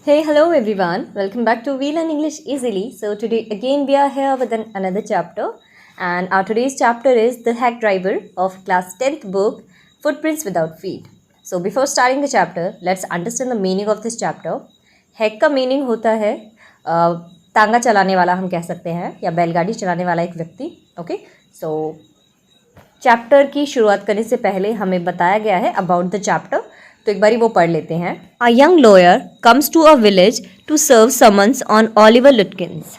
Hey, hello everyone. Welcome back to We Learn English Easily. So today again we are here with another chapter, and our today's chapter is The Hack Driver of class 10th book Footprints Without Feet. So before starting the chapter, let's understand the meaning of this chapter. Hack का meaning होता है तांगा चलाने वाला हम कह सकते हैं या बैलगाड़ी चलाने वाला एक व्यक्ति. ओके, सो चैप्टर की शुरुआत करने से पहले हमें बताया गया है अबाउट द चैप्टर, तो एक बारी वो पढ़ लेते हैं. A young lawyer comes to a village to serve summons on Oliver Lutkins.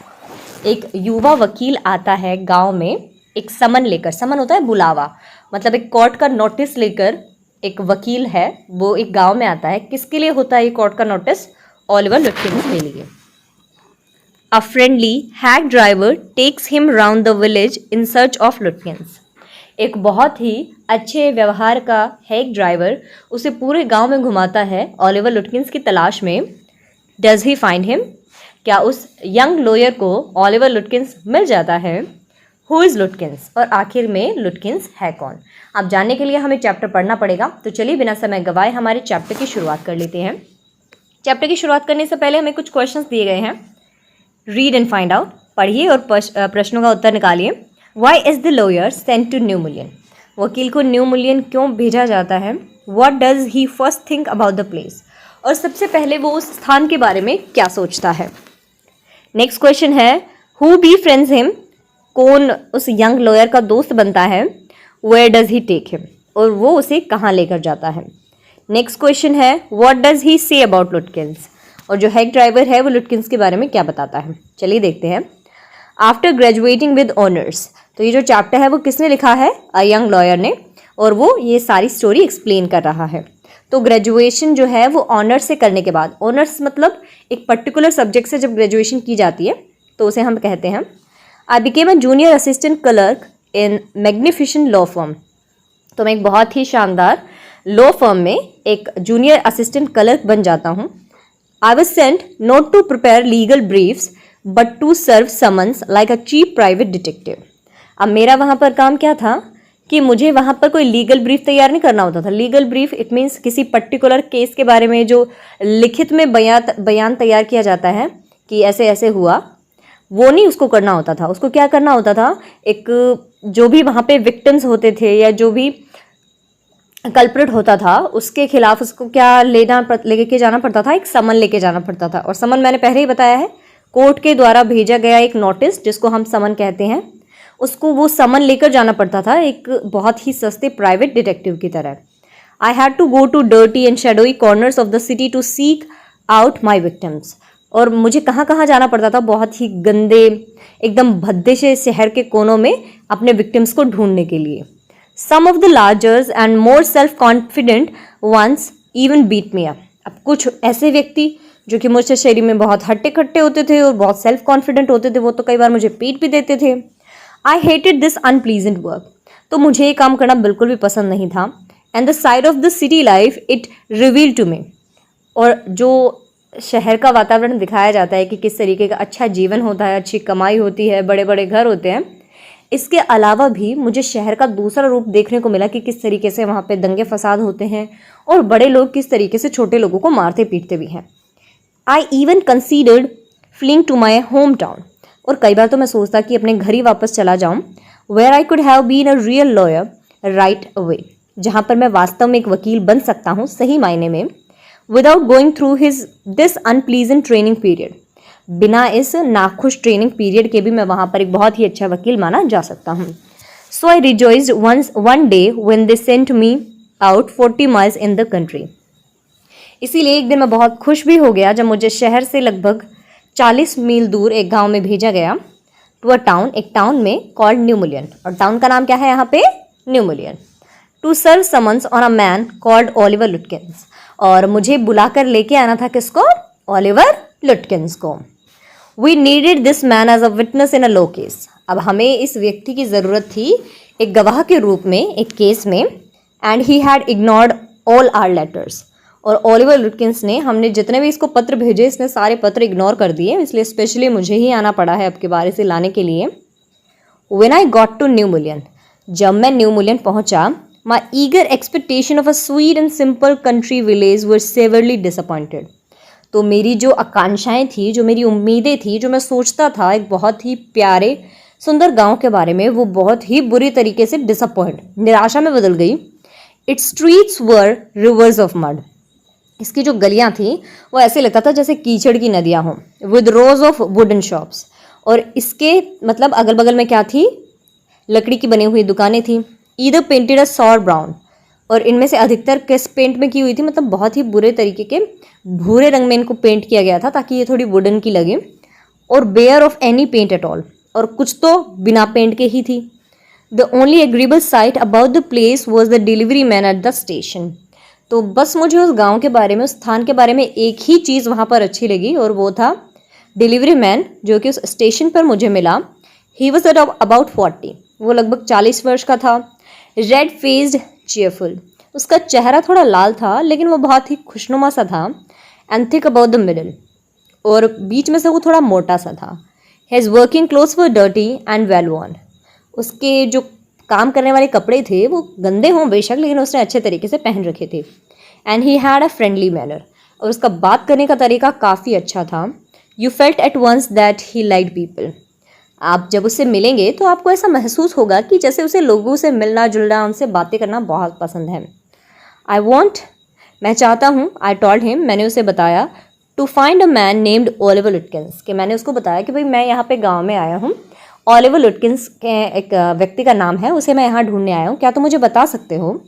एक युवा वकील आता है गांव में एक समन लेकर. समन होता है बुलावा, मतलब एक कोर्ट का नोटिस लेकर एक वकील है वो एक गांव में आता है. किसके लिए होता है ये कोर्ट का नोटिस? ओलिवर लुटकिंस के लिए. A friendly hack driver takes him round the village in search of Lutkins. एक बहुत ही अच्छे व्यवहार का हैक ड्राइवर उसे पूरे गांव में घुमाता है ओलिवर लुटकिंस की तलाश में. Does he find him? क्या उस यंग लॉयर को ओलिवर लुटकिंस मिल जाता है? Who is लुटकिंस? और आखिर में लुटकिंस है कौन? आप जानने के लिए हमें चैप्टर पढ़ना पड़ेगा. तो चलिए बिना समय गवाए हमारे चैप्टर की शुरुआत कर लेते हैं. चैप्टर की शुरुआत करने से पहले हमें कुछ क्वेश्चंस दिए गए हैं. Read and find out. पढ़िए और प्रश्नों का उत्तर निकालिए. Why is the lawyer sent to New Mullion? वकील को न्यू मुलियन क्यों भेजा जाता है? What does he first think about the place? और सबसे पहले वो उस स्थान के बारे में क्या सोचता है? नेक्स्ट क्वेश्चन है Who befriends him? कौन उस यंग लॉयर का दोस्त बनता है? Where does he take him? और वो उसे कहाँ लेकर जाता है? नेक्स्ट क्वेश्चन है What does he say about Lutkins? और जो हैक ड्राइवर है वो लुटकिंस के बारे में क्या बताता है? चलिए देखते हैं. After graduating with honours. तो ये जो चैप्टर है वो किसने लिखा है? अ यंग लॉयर ने. और वो ये सारी स्टोरी एक्सप्लेन कर रहा है. तो ग्रेजुएशन जो है वो ऑनर्स से करने के बाद, ऑनर्स मतलब एक पर्टिकुलर सब्जेक्ट से जब ग्रेजुएशन की जाती है तो उसे हम कहते हैं. I became a junior assistant clerk in magnificent law firm. तो मैं एक बहुत ही शानदार लॉ फर्म में एक जूनियर असिस्टेंट क्लर्क बन जाता हूँ. I was sent not to prepare legal briefs but to serve summons like a cheap private detective. अब मेरा वहाँ पर काम क्या था कि मुझे वहाँ पर कोई लीगल ब्रीफ तैयार नहीं करना होता था. लीगल ब्रीफ इट मीन्स किसी पर्टिकुलर केस के बारे में जो लिखित में बयान तैयार किया जाता है कि ऐसे ऐसे हुआ, वो नहीं उसको करना होता था. उसको क्या करना होता था, एक जो भी वहाँ पे विक्टिम्स होते थे या जो भी कल्प्रिट होता था उसके खिलाफ उसको क्या लेके जाना पड़ता था, एक समन लेके जाना पड़ता था. और समन मैंने पहले ही बताया है, कोर्ट के द्वारा भेजा गया एक नोटिस जिसको हम समन कहते हैं, उसको वो समन लेकर जाना पड़ता था एक बहुत ही सस्ते प्राइवेट डिटेक्टिव की तरह. I had to go to dirty and shadowy corners of the city to seek out my victims. और मुझे कहाँ कहाँ जाना पड़ता था? बहुत ही गंदे एकदम भद्दे से शहर के कोनों में अपने विक्टिम्स को ढूंढने के लिए. Some of the larger and more self confident ones even beat me up. अब कुछ ऐसे व्यक्ति जो कि मुझसे शरीर में बहुत हट्टे खट्टे होते थे और बहुत सेल्फ कॉन्फिडेंट होते थे, वो तो कई बार मुझे पीट भी देते थे. I hated this unpleasant work. तो मुझे ये काम करना बिल्कुल भी पसंद नहीं था. And the side of the city life it reveal to me. और जो शहर का वातावरण दिखाया जाता है कि किस तरीके का अच्छा जीवन होता है, अच्छी कमाई होती है, बड़े बड़े घर होते हैं, इसके अलावा भी मुझे शहर का दूसरा रूप देखने को मिला कि किस तरीके से वहाँ पे दंगे फसाद होते हैं और बड़े लोग किस तरीके से छोटे लोगों को मारते पीटते भी हैं. I even considered fleeing to my home town. और कई बार तो मैं सोचता कि अपने घर ही वापस चला जाऊं. Where I could have been a real lawyer right away. जहां पर मैं वास्तव में एक वकील बन सकता हूं सही मायने में. Without going through this unpleasant training period. बिना इस नाखुश ट्रेनिंग पीरियड के भी मैं वहां पर एक बहुत ही अच्छा वकील माना जा सकता हूं. So I rejoiced one day when they sent me out 40 miles in the country. इसीलिए एक दिन मैं बहुत खुश भी हो गया जब मुझे शहर से लगभग 40 मील दूर एक गांव में भेजा गया. टू अ टाउन, एक टाउन में कॉल्ड न्यू मुलियन. और टाउन का नाम क्या है यहाँ पे? New Mullion. To serve summons on a man called Oliver Lutkins. और मुझे बुलाकर लेके आना था किसको? ओलिवर लुटकिंस को. We needed this man as a witness in a law case. अब हमें इस व्यक्ति की ज़रूरत थी एक गवाह के रूप में एक केस में. And he had ignored all our letters. और ओलिवर लुटकिंस ने, हमने जितने भी इसको पत्र भेजे इसने सारे पत्र इग्नोर कर दिए, इसलिए स्पेशली मुझे ही आना पड़ा है आपके बारे से लाने के लिए. When I got to New Mullion. जब मैं न्यू मुलियन पहुंचा, my eager expectation of a sweet and simple country village were severely disappointed. तो मेरी जो आकांक्षाएं थी, जो मेरी उम्मीदें थी, जो मैं सोचता था एक बहुत ही प्यारे सुंदर गांव के बारे में, वो बहुत ही बुरी तरीके से निराशा में बदल गई। It's streets were reverse of mud. इसकी जो गलियां थी वो ऐसे लगता था जैसे कीचड़ की नदियां हों, with rose of wooden shops. और इसके मतलब अगल बगल में क्या थी, लकड़ी की बनी हुई दुकानें थी, either painted a sour brown, और इनमें से अधिकतर किस पेंट में की हुई थी, मतलब बहुत ही बुरे तरीके के भूरे रंग में इनको पेंट किया गया था ताकि ये थोड़ी वुडन की लगे, और bare of any paint at all, और कुछ तो बिना पेंट के ही थी। The only agreeable sight about the place was the delivery man at the station. तो बस मुझे उस गांव के बारे में, उस स्थान के बारे में एक ही चीज़ वहाँ पर अच्छी लगी, और वो था डिलीवरी मैन जो कि उस स्टेशन पर मुझे मिला। ही वॉज अबाउट 40, वो लगभग 40 वर्ष का था। रेड फेस्ड चीयरफुल, उसका चेहरा थोड़ा लाल था लेकिन वो बहुत ही खुशनुमा सा था। And thick about the middle, और बीच में से वो थोड़ा मोटा सा था। His working clothes were dirty and well worn, उसके जो काम करने वाले कपड़े थे वो गंदे हों बेशक, लेकिन उसने अच्छे तरीके से पहन रखे थे। And he had a friendly manner, और उसका बात करने का तरीका काफ़ी अच्छा था। You felt at once that he liked people, आप जब उससे मिलेंगे तो आपको ऐसा महसूस होगा कि जैसे उसे लोगों से मिलना जुलना, उनसे बातें करना बहुत पसंद है। मैं चाहता हूँ, आई टोल्ड हिम, मैंने उसे बताया, to find a man named Oliver Lutkins, कि मैंने उसको बताया कि भाई मैं यहाँ पे गांव में आया हूँ, ओलिवर लुटकिंस के एक व्यक्ति का नाम है, उसे मैं यहाँ ढूंढने आया हूँ, क्या तुम मुझे बता सकते हो?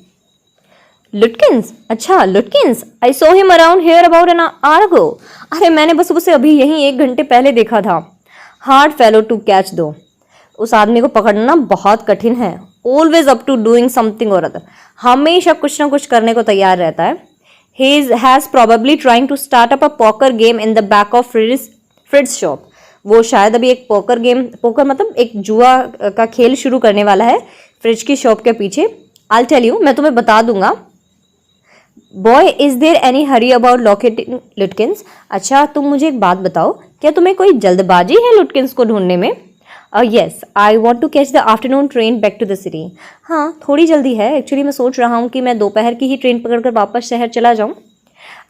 लुटकिंस, अच्छा लुटकिंस, I saw him around here about an hour ago, अरे मैंने बस उसे अभी यहीं 1 घंटे पहले देखा था। हार्ड फेलो टू कैच दो, उस आदमी को पकड़ना बहुत कठिन है। Always up to doing something or other, हमेशा कुछ ना कुछ करने को तैयार रहता है। He has probably trying to start up a poker game in the back of Fritz's shop, वो शायद अभी एक पोकर मतलब एक जुआ का खेल शुरू करने वाला है फ्रिज की शॉप के पीछे। आई टेल यू, मैं तुम्हें बता दूंगा। Boy, is there any hurry about locating Lutkins, अच्छा तुम मुझे एक बात बताओ, क्या तुम्हें कोई जल्दबाजी है लुटकिंस को ढूंढने में? Yes, I want to catch the afternoon train back to the city, हाँ थोड़ी जल्दी है एक्चुअली, मैं सोच रहा हूँ कि मैं दोपहर की ही ट्रेन पकड़कर वापस शहर चला जाऊँ।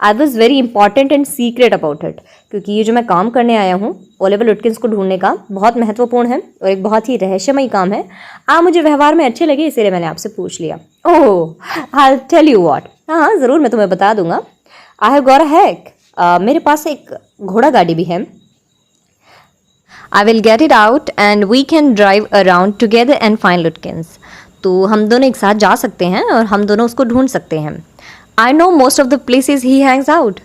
I was very important and secret about it, क्योंकि ये जो मैं काम करने आया हूँ ओलिवर लुटकिंस को ढूंढने का, बहुत महत्वपूर्ण है और एक बहुत ही रहस्यमयी काम है। आप मुझे व्यवहार में अच्छे लगे, इसीलिए मैंने आपसे पूछ लिया। Oh, I tell you what, हाँ ज़रूर मैं तुम्हें बता दूंगा। I have got a hack, मेरे पास एक घोड़ा गाड़ी भी है। I will get it out and we can drive around together and find Lutkins, तो हम दोनों एक साथ जा सकते हैं और हम दोनों उसको ढूंढ सकते हैं। I know most of the places he Hanks out,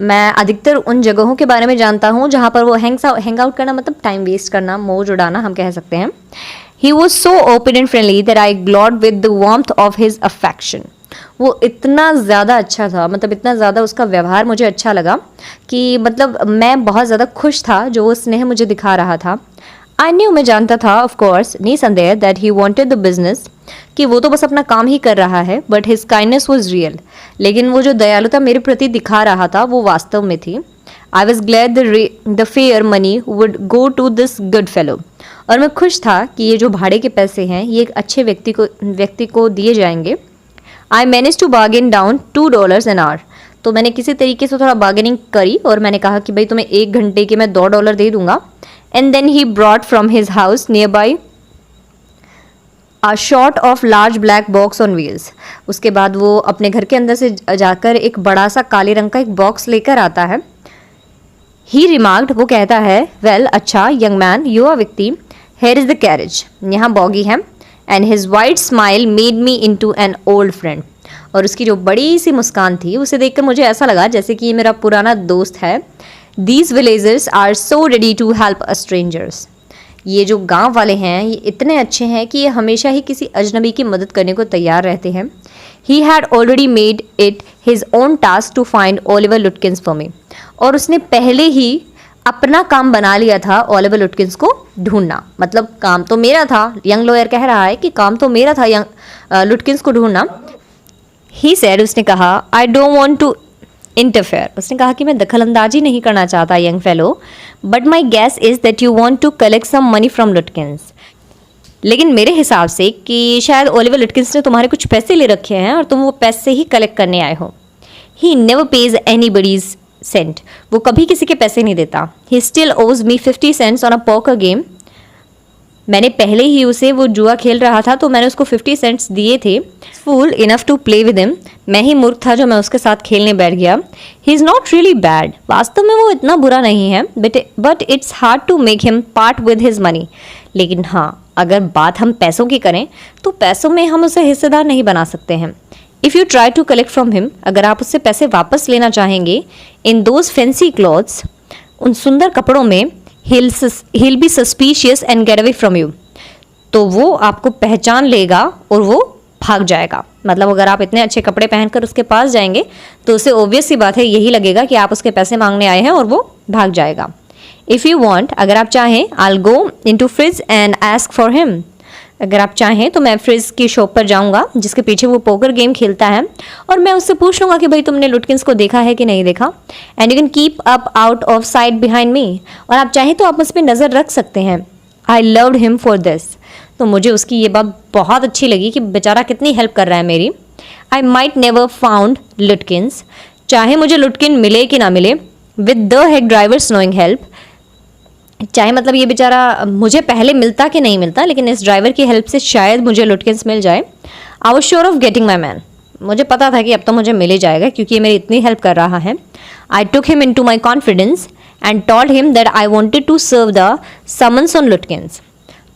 मैं अधिकतर उन जगहों के बारे में जानता हूँ जहाँ पर वो हैंग आउट करना मतलब टाइम वेस्ट करना, मौज उड़ाना हम कह सकते हैं। He was so open and friendly that I glowed with the warmth of his affection, वो इतना ज़्यादा अच्छा था, मतलब इतना ज़्यादा उसका व्यवहार मुझे अच्छा लगा कि मतलब मैं बहुत ज़्यादा खुश था जो वो स्नेह मुझे दिखा रहा था। आई न्यू, मैं जानता था ऑफ कोर्स निसंदेह that he wanted the business, कि वो तो बस अपना काम ही कर रहा है, but his kindness was real, लेकिन वो जो दयालुता मेरे प्रति दिखा रहा था वो वास्तव में थी। I was glad the fare money would go to this good fellow, और मैं खुश था कि ये जो भाड़े के पैसे हैं ये एक अच्छे व्यक्ति को दिए जाएंगे। I manage to bargain down $2 an hour, तो मैंने किसी तरीके से थोड़ा बार्गेनिंग करी और मैंने कहा कि भाई तुम्हें 1 घंटे के मैं $2 दे दूंगा। And then he brought from his house nearby a short of large black box on wheels, उसके बाद वो अपने घर के अंदर से जाकर एक बड़ा सा काले रंग का एक बॉक्स लेकर आता है। ही रिमार्क्ड, वो कहता है, वेल अच्छा यंग मैन, युवा व्यक्ति, हेयर इज द कैरेज, यहाँ बॉगी है। And his white smile made me into an old friend, और उसकी जो बड़ी सी मुस्कान थी उसे देखकर मुझे ऐसा लगा जैसे कि ये मेरा पुराना दोस्त है। These villagers are so ready to help a strangers, ये जो गांव वाले हैं ये इतने अच्छे हैं कि ये हमेशा ही किसी अजनबी की मदद करने को तैयार रहते हैं। He had already made it his own task to find Oliver Lutkins for me, और उसने पहले ही अपना काम बना लिया था ओलिवर लुटकिंस को ढूंढना, मतलब काम तो मेरा था, यंग लॉयर कह रहा है कि काम तो मेरा था लुटकिंस को ढूंढना। ही सेड, उसने कहा, I don't want to interfere, उसने कहा कि मैं दखल अंदाजी नहीं करना चाहता young fellow, but my guess is that you want to collect some money from Lutkins, लेकिन मेरे हिसाब से कि शायद ओलिवर लुटकिंस ने तुम्हारे कुछ पैसे ले रखे हैं और तुम वो पैसे ही कलेक्ट करने आए हो। He never pays anybody's cent, वो कभी किसी के पैसे नहीं देता. ही स्टिल ओज मी 50 cents on a poker game. मैंने पहले ही उसे, वो जुआ खेल रहा था तो मैंने उसको 50 cents दिए थे. Fool enough to play with him, मैं ही मूर्ख था जो मैं उसके साथ खेलने बैठ गया. He is not really bad, वास्तव में वो इतना बुरा नहीं है, but it's hard to make him part with his money. लेकिन हाँ, अगर बात हम पैसों की करें तो पैसों में हम उसे हिस्सेदार नहीं बना सकते हैं. If you try to collect from him, अगर आप उससे पैसे वापस लेना चाहेंगे, इन दोज फैंसी क्लॉथ्स, उन सुंदर कपड़ों में, he'll be suspicious and get away from you, तो वो आपको पहचान लेगा और वो भाग जाएगा. मतलब अगर आप इतने अच्छे कपड़े पहनकर उसके पास जाएंगे तो उसे ऑब्वियस सी बात है यही लगेगा कि आप उसके पैसे मांगने आए हैं और वो भाग जाएगा. इफ़ यू वॉन्ट, अगर आप चाहें, I'll go into fridge and ask for him, अगर आप चाहें तो मैं फ्रिज की शॉप पर जाऊंगा जिसके पीछे वो पोकर गेम खेलता है और मैं उससे पूछ लूँगा कि भाई तुमने लुटकिंस को देखा है कि नहीं देखा. And you can keep up out of site behind me, और आप चाहें तो आप उस पर नज़र रख सकते हैं. I loved him for this, तो मुझे उसकी ये बात बहुत अच्छी लगी कि बेचारा कितनी हेल्प कर रहा है मेरी. आई माइट नेवर फाउंड लुटकिंस, चाहे मुझे लुटकिन मिले कि ना मिले, with the head drivers knowing help, चाहे मतलब ये बेचारा मुझे पहले मिलता कि नहीं मिलता, लेकिन इस ड्राइवर की हेल्प से शायद मुझे लुटकिंस मिल जाए. I was sure of getting my man, मुझे पता था कि अब तो मुझे मिल ही जाएगा क्योंकि ये मेरी इतनी हेल्प कर रहा है. I took him in to my confidence and told him that I wanted to serve the summons on Lutkins,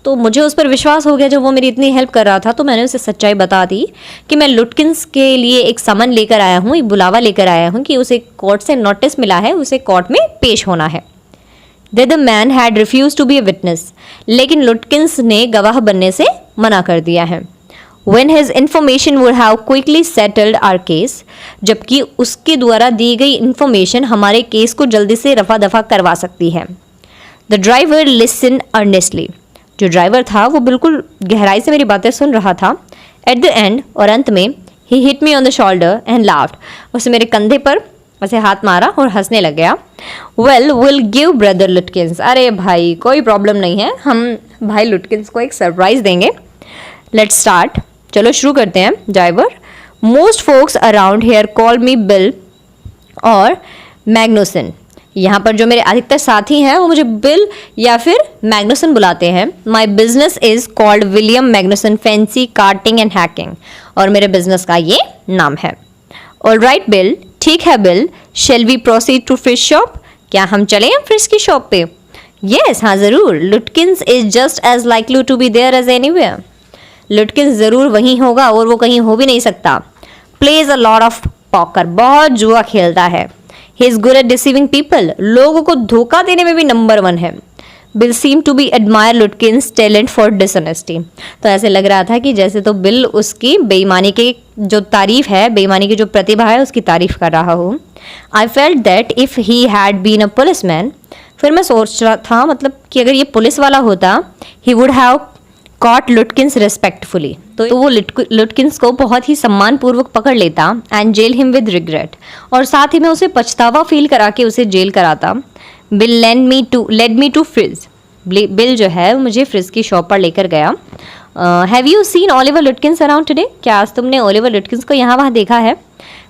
तो मुझे उस पर विश्वास हो गया जब वो मेरी इतनी हेल्प कर रहा था, तो मैंने उसे सच्चाई बता दी कि मैं लुटकिंस के लिए एक समन लेकर आया हूँ, एक बुलावा लेकर आया हूँ कि उसे कोर्ट से नोटिस मिला है, उसे कोर्ट में पेश होना है. The man had refuse to be a witness, लेकिन लुटकिंस ने गवाह बनने से मना कर दिया है. When his information would have quickly settled our case, जबकि उसके द्वारा दी गई इंफॉर्मेशन हमारे केस को जल्दी से रफा दफा करवा सकती है. The driver listened earnestly, जो ड्राइवर था वो बिल्कुल गहराई से मेरी बातें सुन रहा था. At the end, और अंत में, he hit me on the shoulder and laughed, उसने मेरे कंधे पर ऐसे हाथ मारा और हंसने लग गया. Well, we'll give brother Lutkins, अरे भाई कोई प्रॉब्लम नहीं है, हम भाई लुटकिंस को एक सरप्राइज देंगे. Let's start, चलो शुरू करते हैं. Driver, most folks around here call me Bill or Magnuson, यहाँ पर जो मेरे अधिकतर साथी हैं वो मुझे बिल या फिर मैग्नुसन बुलाते हैं. My business is called William Magnuson fancy carting and hacking, और मेरे बिजनेस का ये नाम है. ऑल राइट बिल, ठीक है Bill. Shall we proceed to fish shop, क्या हम चलें फिश की शॉप पे? यस, हाँ ज़रूर. Lutkins is just as likely to be there as anywhere, Lutkins ज़रूर वहीं होगा और वो कहीं हो भी नहीं सकता. Plays a lot of poker, बहुत जुआ खेलता है. He is good at deceiving people, लोगों को धोखा देने में भी नंबर 1 है. Bill seem to be admire Lutkins talent for dishonesty, तो ऐसे लग रहा था कि जैसे तो बिल उसकी बेईमानी की जो तारीफ है, बेईमानी की जो प्रतिभा है उसकी तारीफ कर रहा हो. I felt that if he had been a policeman, फिर मैं सोच रहा था मतलब कि अगर ये पुलिस वाला होता, he would have caught Lutkins respectfully, तो वो लुटकिंस को बहुत ही सम्मानपूर्वक पकड़ लेता. And jail him with regret, और साथ ही में उसे पछतावा फील करा के उसे जेल कराता. Bill led me to Fritz, Bill जो है वो मुझे फ्रिज की शॉप पर लेकर गया. Have you seen Oliver लुटकिंस around today, क्या आज तुमने ओलिवर लुटकिंस को यहाँ वहाँ देखा है?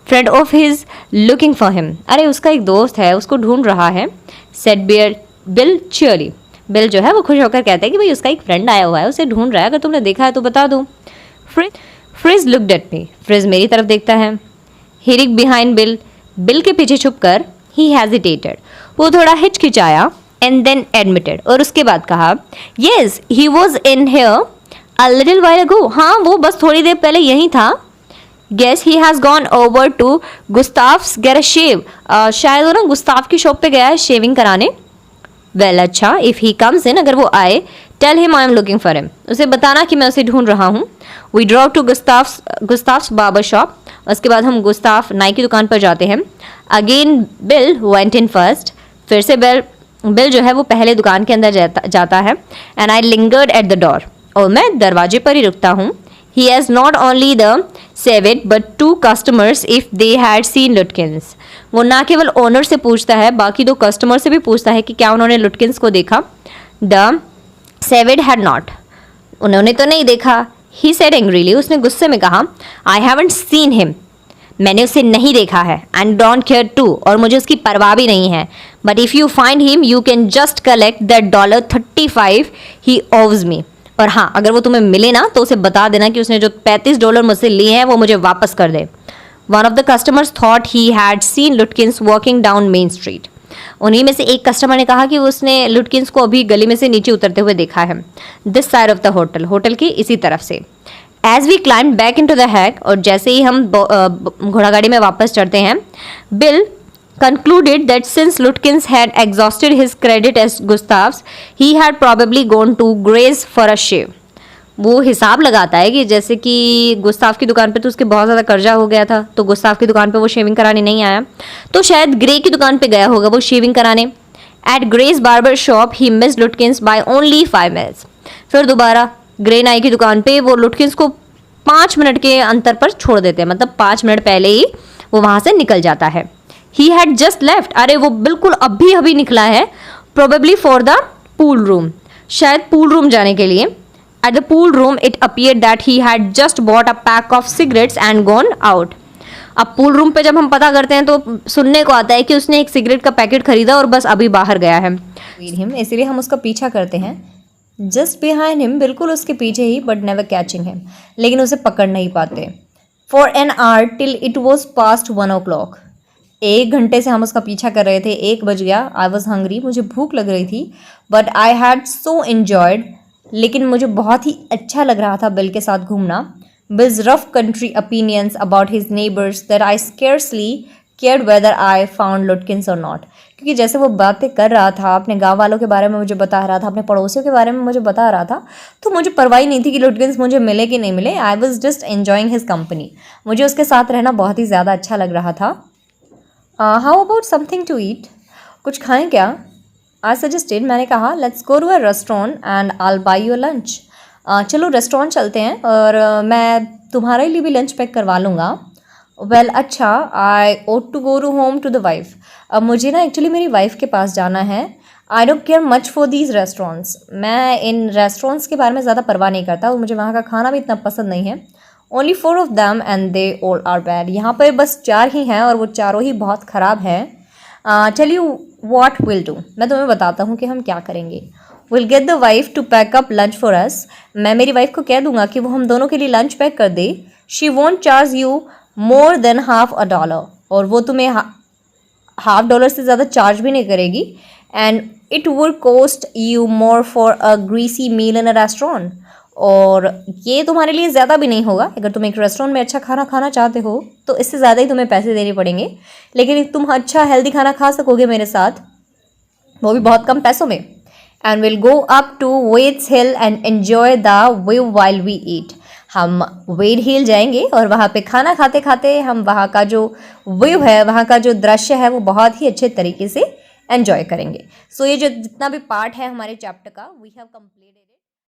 Friend of his looking for him, अरे उसका एक दोस्त है उसको ढूंढ रहा है. सेड बिल चियरली, बिल जो है वो खुश होकर कहते हैं कि भाई उसका एक फ्रेंड आया हुआ है, उसे ढूंढ रहा है, अगर तुमने देखा है तो बता दो. Fridge looked at me, fridge मेरी तरफ देखता है. ही रिग बिहाइंड बिल, बिल के पीछे छुपकर. ही हेजिटेटेड, वो थोड़ा हिचकिचाया. एंड देन एडमिटेड, और उसके बाद कहा, yes he was in here a little while ago, हाँ वो बस थोड़ी देर पहले यहीं था. Guess he has gone over to Gustaf's get a shave, शायद वो ना गुस्ताफ की शॉप पे गया है शेविंग कराने. वेल अच्छा, इफ़ ही कम्स इन, अगर वो आए, tell him I am looking for him, उसे बताना कि मैं उसे ढूंढ रहा हूँ. We drove to Gustaf's barber shop, उसके बाद हम गुस्ताफ नाई की दुकान पर जाते हैं. Again bill went in first, फिर से बिल जो है वो पहले दुकान के अंदर जाता है. And I lingered at the door, और मैं दरवाजे पर ही रुकता हूँ. He has not only the saved but 2 customers if they had seen Lutkins, वो ना केवल ओनर से पूछता है, बाकी 2 कस्टमर से भी पूछता है कि क्या उन्होंने लुटकिंस को देखा. द सेवेड हैड नॉट, उन्होंने तो नहीं देखा. ही सेड एंग्रीली, उसने गुस्से में कहा, आई हैवंट सीन हिम, मैंने उसे नहीं देखा है एंड डोंट केयर टू, और मुझे उसकी परवाह भी नहीं है, but if you find him you can just collect that $35 he owes me. और हाँ, अगर वो तुम्हें मिले ना तो उसे बता देना कि उसने जो $35 मुझसे लिए हैं वो मुझे वापस कर दे। One of the customers thought he had seen Lutkins walking down Main street. उन्हीं में से एक कस्टमर ने कहा कि उसने लुटकिंस को अभी गली में से नीचे उतरते हुए देखा है, this side of the hotel, hotel की इसी तरफ से। As we climb back in to the hack, और जैसे ही हम घोड़ा गाड़ी में वापस चढ़ते हैं, bill concluded that since Lutkins had exhausted his credit as Gustav's, he had probably gone to Gray's for a shave. वो हिसाब लगाता है कि जैसे कि गुस्ताव की दुकान पे तो उसके बहुत ज़्यादा कर्जा हो गया था, तो गुस्ताव की दुकान पे वो शेविंग कराने नहीं आया, तो शायद ग्रे की दुकान पे गया होगा वो शेविंग कराने। At Gray's barber shop he missed Lutkins by only 5 minutes। फिर दोबारा ग्रे नाई की दुकान पे वो लुटकिंस को 5 मिनट के अंतर पर छोड़ देते हैं, मतलब 5 मिनट पहले ही वो वहाँ से निकल जाता है। ही हैड जस्ट लेफ्ट, अरे वो बिल्कुल अभी अभी निकला है, probably for the pool room, शायद पूल रूम जाने के लिए। At the pool room it appeared that he had just bought a pack of cigarettes and gone out. अब पूल रूम पे जब हम पता करते हैं तो सुनने को आता है कि उसने एक सिगरेट का पैकेट खरीदा और बस अभी बाहर गया है। इसीलिए हम उसका पीछा करते हैं, जस्ट बिहाइंड हिम, बिल्कुल उसके पीछे ही, बट नेवर कैचिंग हिम, लेकिन उसे पकड़ नहीं पाते। For an hour till it was past 1 o'clock। 1 घंटे से हम उसका पीछा कर रहे थे, 1 बज गया। आई वॉज हंग्री, मुझे भूख लग रही थी, but I had so enjoyed, लेकिन मुझे बहुत ही अच्छा लग रहा था बिल के साथ घूमना। Bill's rough country opinions about his neighbours that I scarcely cared whether I found Lutkins or not. क्योंकि जैसे वो बातें कर रहा था, अपने गाँव वालों के बारे में मुझे बता रहा था, अपने पड़ोसियों के बारे में मुझे बता रहा था, तो मुझे परवाही नहीं थी कि लुटकिंस मुझे मिले कि नहीं मिले। I was just enjoying his company, मुझे उसके साथ रहना बहुत ही ज़्यादा अच्छा लग रहा था। How about something to eat, कुछ खाएं क्या? आई सजेस्टेड, मैंने कहा, let's go to a restaurant and I buy your lunch. चलो रेस्टोरेंट चलते हैं और मैं तुम्हारे लिए भी लंच पैक करवा लूँगा। वेल अच्छा, I ought to go to home to the wife. अब मुझे ना एक्चुअली मेरी वाइफ के पास जाना है। I don't care much for these restaurants, मैं इन रेस्टोरेंट्स के बारे में ज़्यादा परवाह नहीं करता और मुझे वहाँ का खाना भी इतना पसंद नहीं है। Only 4 of them and they all are bad. यहाँ पर बस 4 ही हैं और वो चारों ही बहुत ख़राब हैं। Tell you what will do, मैं तुम्हें बताता हूँ कि हम क्या करेंगे। Will get the wife to pack up lunch for us. मैं मेरी वाइफ को कह दूंगा कि वो हम दोनों के लिए लंच पैक कर दे। She won't charge you more than $0.50, और वो तुम्हें $0.50 से ज़्यादा चार्ज भी नहीं करेगी। And it would cost you more for a greasy meal in a restaurant, और ये तुम्हारे लिए ज़्यादा भी नहीं होगा। अगर तुम एक रेस्टोरेंट में अच्छा खाना खाना चाहते हो तो इससे ज़्यादा ही तुम्हें पैसे देने पड़ेंगे, लेकिन तुम अच्छा हेल्दी खाना खा सकोगे मेरे साथ, वो भी बहुत कम पैसों में। And will go up to Wade's hill and enjoy the view while we eat. हम वेड हिल जाएंगे और वहाँ पे खाना खाते खाते हम वहाँ का जो व्यू है, वहाँ का जो दृश्य है, वो बहुत ही अच्छे तरीके से एन्जॉय करेंगे। सो ये जो जितना भी पार्ट है हमारे चैप्टर का, वी हैव कंप्लीटेड।